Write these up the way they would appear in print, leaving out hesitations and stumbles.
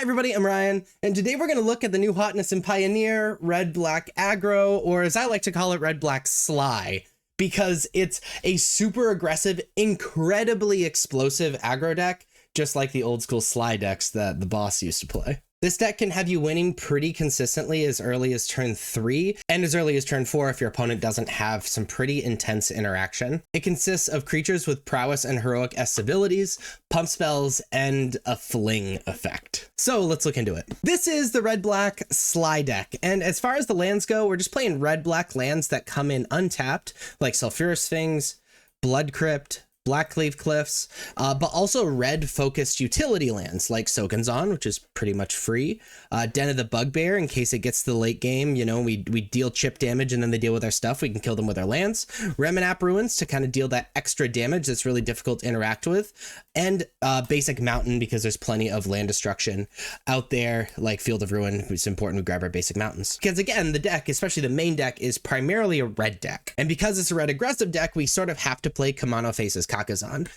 everybody, I'm Ryan, and today we're going to look at the new hotness in Pioneer, Red-Black Aggro, or as I like to call it, Red-Black Sligh, because it's a super aggressive, incredibly explosive aggro deck, just like the old school Sligh decks that the boss used to play. This deck can have you winning pretty consistently as early as turn 3 and as early as turn 4 if your opponent doesn't have some pretty intense interaction. It consists of creatures with prowess and heroic S abilities, pump spells, and a Fling effect. So let's look into it. This is the Red-Black Sligh deck, and as far as the lands go, we're just playing Red-Black lands that come in untapped, like Sulphurous Sphinx, Blood Crypt, Blackcleave Cliffs, but also red-focused utility lands like Soken'Zon, which is pretty much free, Den of the Bugbear, in case it gets to the late game, you know, we deal chip damage and then they deal with our stuff, we can kill them with our lands, Reminap Ruins to kind of deal that extra damage that's really difficult to interact with, and Basic Mountain, because there's plenty of land destruction out there, like Field of Ruin. It's important we grab our Basic Mountains. Because again, the deck, especially the main deck, is primarily a red deck. And because it's a red aggressive deck, we sort of have to play Kumano Faces Kakazan.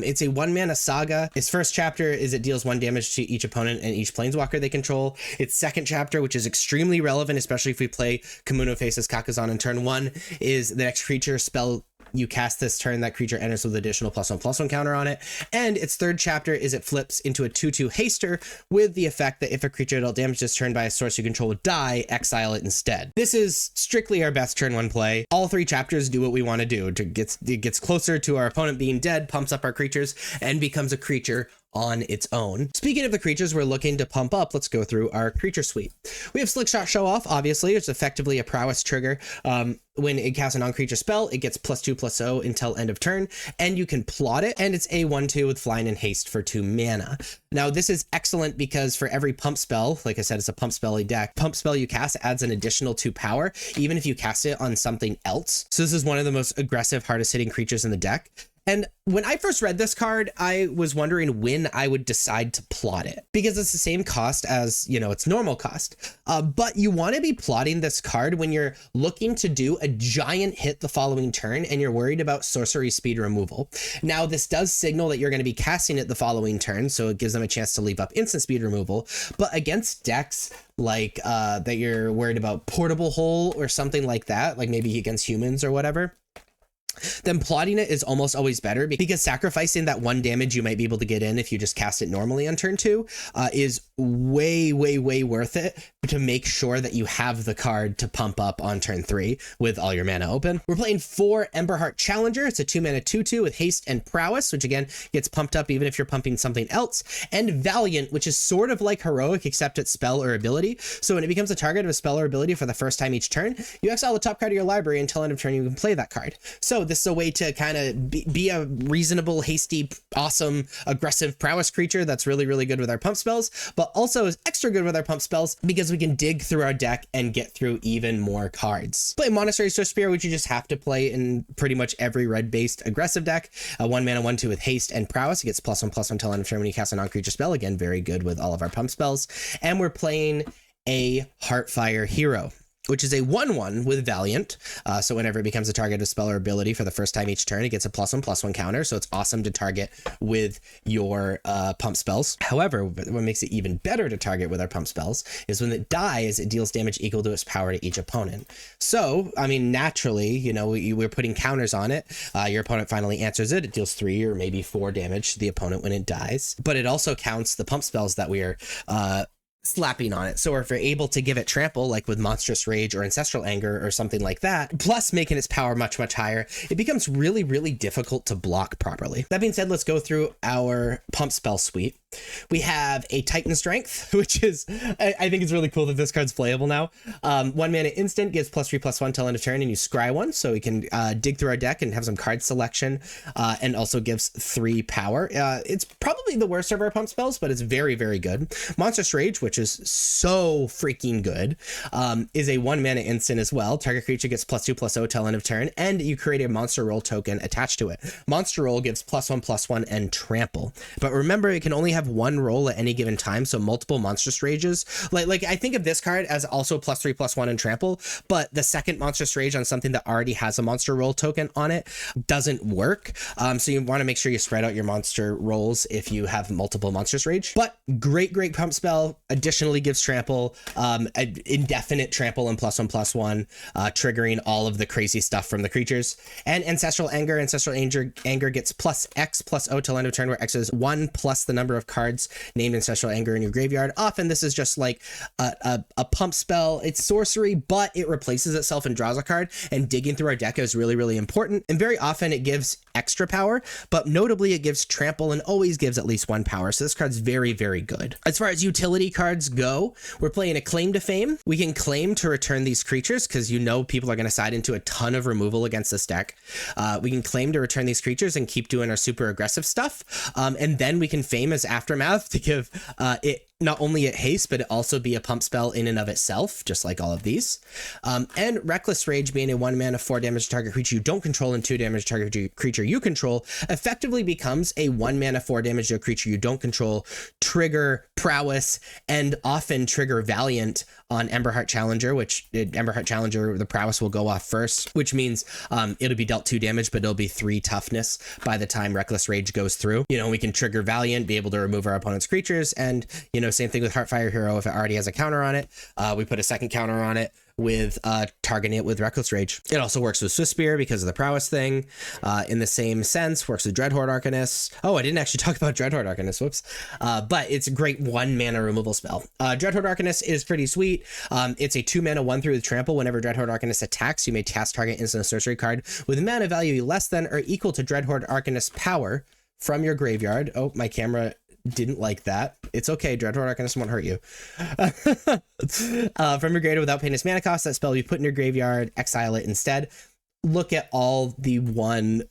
It's a 1-mana saga. Its first chapter is it deals 1 damage to each opponent and each planeswalker they control. Its second chapter, which is extremely relevant, especially if we play Kumano Faces Kakazan in turn 1, is the next creature spell you cast this turn, that creature enters with additional +1/+1 counter on it. And its third chapter is it flips into a 2/2 haster with the effect that if a creature dealt damage this turn by a source you control would die, exile it instead. This is strictly our best turn 1 play. All 3 chapters do what we want to do. It gets closer to our opponent being dead, pumps up our creatures, and becomes a creature on its own. Speaking of the creatures we're looking to pump up, let's go through our creature suite. We have Slickshot Show Off, obviously. It's effectively a prowess trigger. When it casts a non-creature spell, it gets +2/+0 until end of turn, and you can plot it, and it's a 1/2 with flying and haste for 2 mana. Now, this is excellent because for every pump spell, like I said, it's a pump spell-y deck, pump spell you cast adds an additional 2 power, even if you cast it on something else. So this is one of the most aggressive, hardest-hitting creatures in the deck. And when I first read this card, I was wondering when I would decide to plot it, because it's the same cost as, you know, its normal cost. But you want to be plotting this card when you're looking to do a giant hit the following turn and you're worried about sorcery speed removal. Now, this does signal that you're going to be casting it the following turn, so it gives them a chance to leave up instant speed removal. But against decks like that you're worried about Portable Hole or something like that, like maybe against humans or whatever, then plotting it is almost always better, because sacrificing that 1 damage you might be able to get in if you just cast it normally on turn 2 is way worth it to make sure that you have the card to pump up on turn 3 with all your mana open. We're playing 4 Emberheart Challenger. It's a 2-mana 2/2 with haste and prowess, which again gets pumped up even if you're pumping something else, and Valiant, which is sort of like heroic except it's spell or ability. So when it becomes a target of a spell or ability for the first time each turn, you exile the top card of your library until end of turn you can play that card. So this is a way to kind of be a reasonable, hasty, awesome, aggressive prowess creature that's really good with our pump spells, but also is extra good with our pump spells because we can dig through our deck and get through even more cards. Play Monastery Swiftspear, which you just have to play in pretty much every red-based aggressive deck. A 1-mana 1/2 with haste and prowess. It gets +1/+1 until end of turn when you cast a non-creature spell. Again, very good with all of our pump spells. And we're playing a Heartfire Hero, which is a 1/1 with Valiant. So whenever it becomes a target of spell or ability for the first time each turn, it gets a +1/+1 counter. So it's awesome to target with your pump spells. However, what makes it even better to target with our pump spells is when it dies, it deals damage equal to its power to each opponent. So, I mean, naturally, you know, we're putting counters on it. Your opponent finally answers it. It deals 3 or maybe 4 damage to the opponent when it dies. But it also counts the pump spells that we are slapping on it. So if we're able to give it trample, like with Monstrous Rage or Ancestral Anger or something like that, plus making its power much higher, it becomes really difficult to block properly. That being said, let's go through our pump spell suite. We have a Titan Strength, which is, I think it's really cool that this card's playable now. 1-mana instant gives +3/+1 till end of turn, and you scry 1, so we can dig through our deck and have some card selection, and also gives 3 power. It's probably the worst of our pump spells, but it's very good. Monstrous Rage, which which is so freaking good, is a 1-mana instant as well. Target creature gets +2/+0 till end of turn, and you create a monster roll token attached to it. Monster roll gives +1/+1 and trample. But remember, it can only have one roll at any given time, so multiple monstrous rages. Like I think of this card as also +3/+1 and trample, but the second monstrous rage on something that already has a monster roll token on it doesn't work. So you want to make sure you spread out your monster rolls if you have multiple monstrous rage. But great pump spell. Additionally gives trample, indefinite trample and +1/+1, triggering all of the crazy stuff from the creatures. And Ancestral Anger. Ancestral Anger gets +X/+0 till end of turn, where X is 1 plus the number of cards named Ancestral Anger in your graveyard. Often this is just like a pump spell. It's sorcery, but it replaces itself and draws a card, and digging through our deck is really important. And very often it gives extra power, but notably it gives trample and always gives at least 1 power. So this card's very good. As far as utility cards go, we're playing a Claim to Fame. We can claim to return these creatures because people are going to side into a ton of removal against this deck. We can claim to return these creatures and keep doing our super aggressive stuff. And then we can Fame as Aftermath to give it not only at haste, but it also be a pump spell in and of itself, just like all of these. And Reckless Rage, being a 1-mana 4 damage target creature you don't control and 2 damage target creature you control, effectively becomes a 1-mana 4 damage to a creature you don't control, trigger Prowess, and often trigger Valiant on Emberheart Challenger, which Emberheart Challenger, the Prowess will go off first, which means it'll be dealt 2 damage, but it'll be 3 toughness by the time Reckless Rage goes through. We can trigger Valiant, be able to remove our opponent's creatures, and same thing with Heartfire Hero. If it already has a counter on it, we put a second counter on it with targeting it with Reckless Rage. It also works with Swift Spear because of the prowess thing. In the same sense, works with Dreadhorde Arcanist. Oh, I didn't actually talk about Dreadhorde Arcanist, whoops. But it's a great 1-mana removal spell. Dreadhorde Arcanist is pretty sweet. It's a 2-mana 1/3 with trample. Whenever Dreadhorde Arcanist attacks, you may cast target instant sorcery card with a mana value less than or equal to Dreadhorde Arcanist's power from your graveyard. Oh, my camera didn't like that. It's okay. Dreadhorde Arcanist won't hurt you. From your graveyard without paying its mana cost, that spell you put in your graveyard, exile it instead. Look at all the 1-mana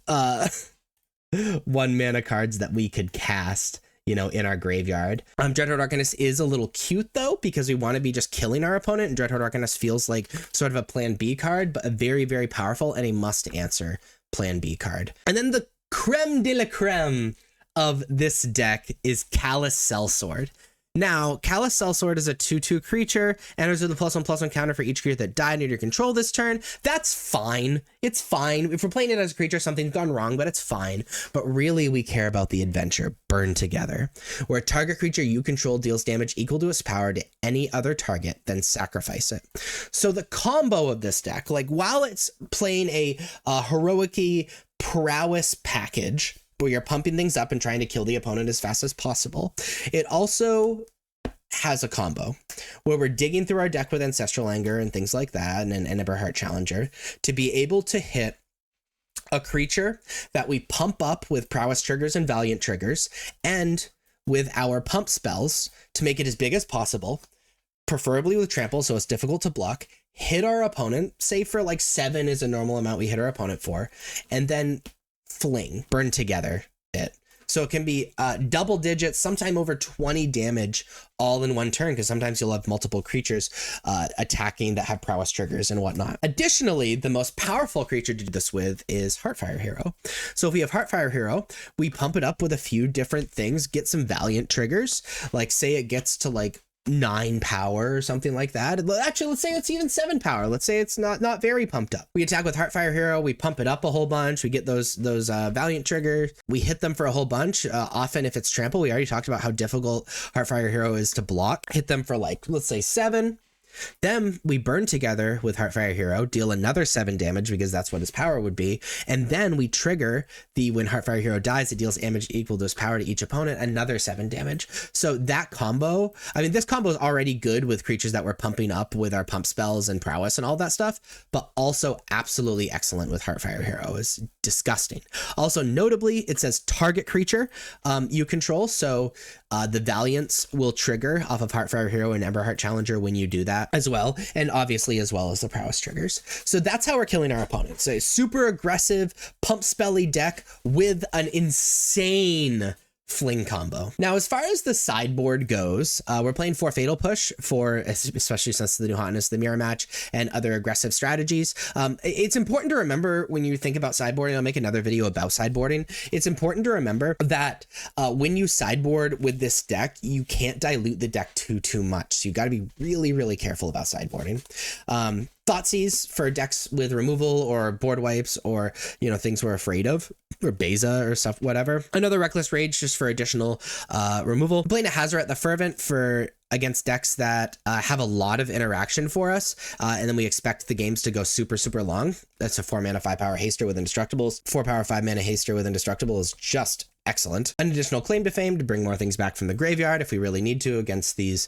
cards that we could cast, in our graveyard. Dreadhorde Arcanist is a little cute though, because we want to be just killing our opponent, and Dreadhorde Arcanist feels like sort of a plan B card, but a very powerful and a must answer plan B card. And then the creme de la creme of this deck is Callous Sellsword. Now, Callous Sellsword is a 2/2 creature, enters with a +1/+1 counter for each creature that died under your control this turn. That's fine. It's fine. If we're playing it as a creature, something's gone wrong, but it's fine. But really, we care about the adventure, Burn Together, where a target creature you control deals damage equal to its power to any other target, then sacrifice it. So the combo of this deck, while it's playing a heroic-y prowess package, where you're pumping things up and trying to kill the opponent as fast as possible, it also has a combo where we're digging through our deck with Ancestral Anger and things like that, and Emberheart Challenger, to be able to hit a creature that we pump up with prowess triggers and valiant triggers, and with our pump spells to make it as big as possible, preferably with trample so it's difficult to block, hit our opponent, say for 7 is a normal amount we hit our opponent for, and then Fling, burn together it. So it can be double digits, sometime over 20 damage all in one turn, because sometimes you'll have multiple creatures attacking that have prowess triggers and whatnot. Additionally, the most powerful creature to do this with is Heartfire Hero. So if we have Heartfire Hero, we pump it up with a few different things, get some valiant triggers, say it gets to 9 power or something like that. Actually, let's say it's even 7 power. Let's say it's not very pumped up. We attack with Heartfire Hero. We pump it up a whole bunch. We get those valiant triggers. We hit them for a whole bunch. Often, if it's trample, we already talked about how difficult Heartfire Hero is to block. Hit them for let's say 7. Then we burn together with Heartfire Hero, deal another 7 damage because that's what his power would be. And then we trigger when Heartfire Hero dies, it deals damage equal to his power to each opponent, another 7 damage. So that combo, this combo is already good with creatures that we're pumping up with our pump spells and prowess and all that stuff, but also absolutely excellent with Heartfire Hero. Is disgusting. Also, notably, it says target creature you control. So the Valiants will trigger off of Heartfire Hero and Emberheart Challenger when you do that as well, and obviously as well as the prowess triggers. So that's how we're killing our opponents. A super aggressive pump spelly deck with an insane Fling combo. Now, as far as the sideboard goes, we're playing 4 Fatal Push for, especially since the new hotness, the mirror match, and other aggressive strategies. It's important to remember when you think about sideboarding, I'll make another video about sideboarding. It's important to remember that when you sideboard with this deck, you can't dilute the deck too much. So you got to be really, really careful about sideboarding. Thoughtseize for decks with removal or board wipes or, you know, things we're afraid of, or Beza or stuff, whatever. Another Reckless Rage just for additional removal. Playing a Hazoret the Fervent for against decks that have a lot of interaction for us, and then we expect the games to go super long. That's a 4 mana 5 power haster with Indestructibles. 4 power 5 mana haster with Indestructible is just excellent. An additional Claim to Fame to bring more things back from the graveyard if we really need to against these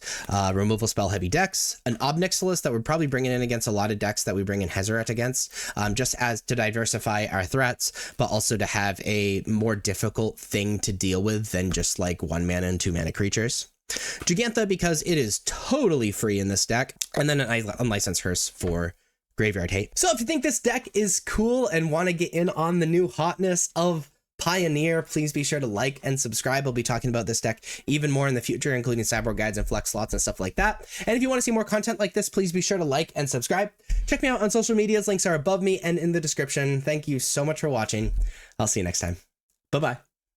removal spell heavy decks. An Obnixilis that we're probably bringing in against a lot of decks that we bring in Hazoret against, just as to diversify our threats, but also to have a more difficult thing to deal with than just like 1 mana and 2 mana creatures. Gigantha because it is totally free in this deck, and then an Unlicensed Hearse for graveyard hate. So if you think this deck is cool and want to get in on the new hotness of Pioneer, please be sure to like and subscribe. I'll be talking about this deck even more in the future, including sideboard guides and flex slots and stuff like that. And if you want to see more content like this, please be sure to like and subscribe. Check me out on social medias. Links are above me and in the description. Thank you so much for watching. I'll see you next time. Bye-bye.